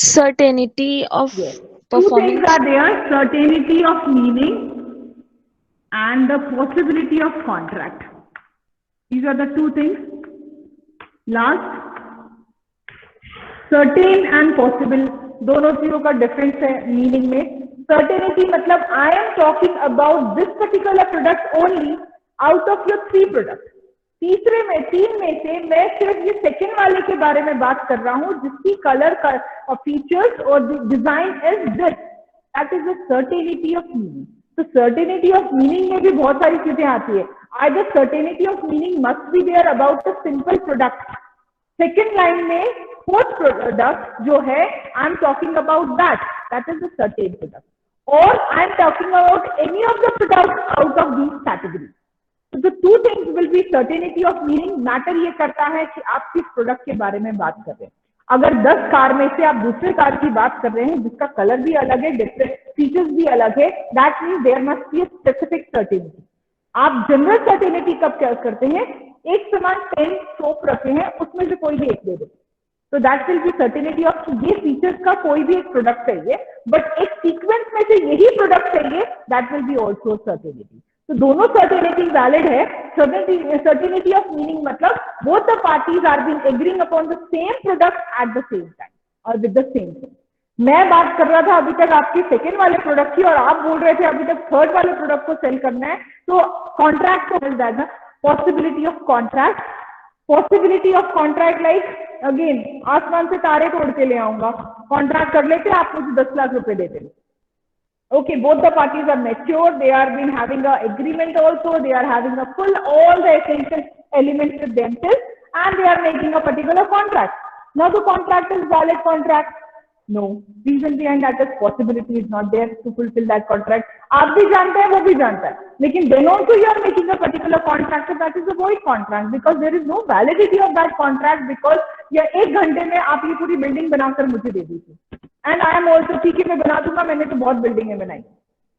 Certainty of performance. Two things are there: certainty of meaning and the possibility of contract. These are the two things. Last certain and possible दोनों चीजों का difference है meaning में. Certainty मतलब I am talking about this particular product only out of your 3 product. तीन में से मैं सिर्फ ये सेकेंड वाले के बारे में बात कर रहा हूँ जिसकी कलर का फीचर्स और design is this. That is the certainty of meaning. तो सर्टेनिटी ऑफ मीनिंग में भी बहुत सारी चीजें आती है. Either certainty of meaning must be there about a simple product. Second line में fourth product जो है I am talking about that is the certain product. Or I am talking about any of the products out of these categories. So the two things will be certainty of meaning. Matter ये करता है कि आप किस product के बारे में बात कर रहे हैं. अगर 10 कार में से आप दूसरे कार की बात कर रहे हैं जिसका कलर भी अलग है, डिफरेंट फीचर्स भी अलग है, that means there must be a specific certainty. आप जनरल सर्टेनिटी कब क्या करते हैं? एक समान पेन सोप रखे हैं उसमें से कोई भी एक दे दो तो that will B certainty of ये फीचर्स का कोई भी एक प्रोडक्ट चाहिए बट एक सीक्वेंस में से यही प्रोडक्ट चाहिए, that will be also certainty. तो दोनों सर्टेनिटी वैलिड है. सर्टेनिटी ऑफ मीनिंग मतलब both the parties are being agreeing upon the same product at the same time और विद द सेम थिंग. मैं बात कर रहा था अभी तक आपके सेकेंड वाले प्रोडक्ट की और आप बोल रहे थे अभी तक थर्ड वाले प्रोडक्ट को सेल करना है. तो कॉन्ट्रैक्ट को मिल जाएगा. Possibility of contract. Possibility of contract like again आसमान से तारे तोड़ के ले आऊंगा. कॉन्ट्रैक्ट कर लेते आप मुझे 10 लाख रुपए देते. Okay, both the parties are mature. They are been having a agreement also. They are having a full all the essential elements with themselves, and they are making a particular contract. Now the contract is valid contract. No, reason behind that is possibility is not there to fulfill that contract. आप भी जानते हैं वो भी जानता है लेकिन then also you are making a particular contract so that is a void contract because there is no validity of that contract because या 1 घंटे में आप ये पूरी बिल्डिंग बनाकर मुझे दे दीजिए and I am also ठीक है मैं बना दूंगा मैंने तो बहुत बिल्डिंगें बनाई.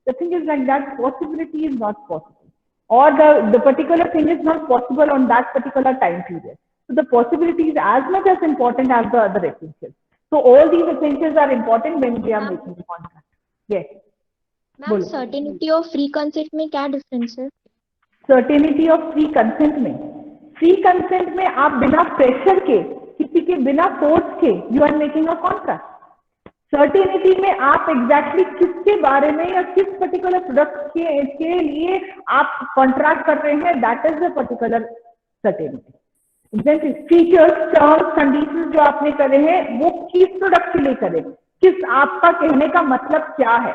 The thing is like that possibility is not possible or the particular thing is not possible on that particular time period. So the possibility is as much as important as the other essentials. So all these essentials are important when we are making the contract. Yes. Ma'am certainty of free consent में क्या difference है? Certainty of free consent में आप बिना pressure के किसी के बिना फोर्स के you are making a contract. Certainty में आप एग्जैक्टली किसके बारे में या किस पर्टिकुलर प्रोडक्ट के लिए आप कॉन्ट्रैक्ट कर रहे हैं that is the particular certainty. Features terms conditions जो आपने करे हैं वो किस प्रोडक्ट के लिए करें, किस आपका कहने का मतलब क्या है,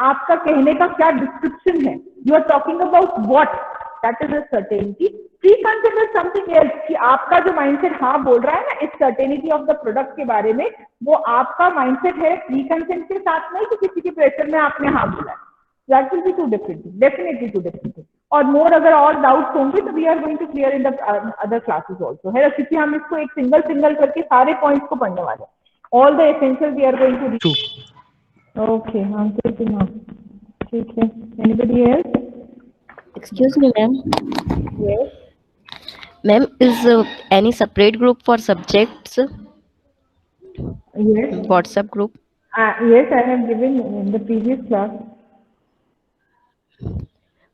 आपका कहने का क्या डिस्क्रिप्शन है, you are talking about what, that is a certainty. Pre consent is something else कि आपका जो माइंडसेट हाँ बोल रहा है ना इस सर्टेनिटी ऑफ द प्रोडक्ट के बारे में वो आपका माइंडसेट है प्री कंसेंट के साथ में कि किसी के प्रेशर में आपने हाँ बोला है. That will be two different, definitely two different. और मोर अगर और डाउट्स होंगे तो we are going to clear in the other classes also है क्योंकि हम इसको एक सिंगल करके सारे पॉइंट्स को पढ़ने वाले हैं. All the essential we are going to read. Okay हाँ ठीक है. Anybody else? Excuse me, ma'am. Yes. Ma'am, is any separate group for subjects? Yes. WhatsApp group. Yes, I have given in the previous class.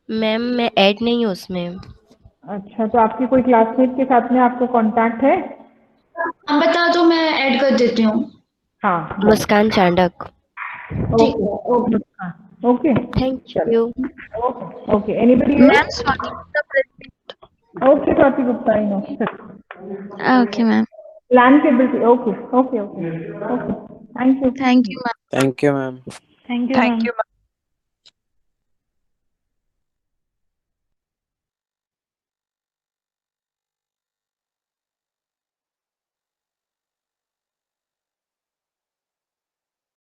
Ma'am मैं add नहीं हूँ उसमें. अच्छा, तो आपकी कोई क्लासमेट के साथ में आपको कांटेक्ट है? हम बता दो, मैं ऐड कर देती हूँ. हाँ. मुस्कान Chandak. Okay. Okay. Thank you. Okay. Anybody else? Ma'am, Swati Gupta present. Okay, Swati Gupta, I know. Okay, ma'am. Land capability. Okay. Thank you. Thank you, ma'am. Thank you, ma'am. Thank you, Thank ma'am. you, ma'am.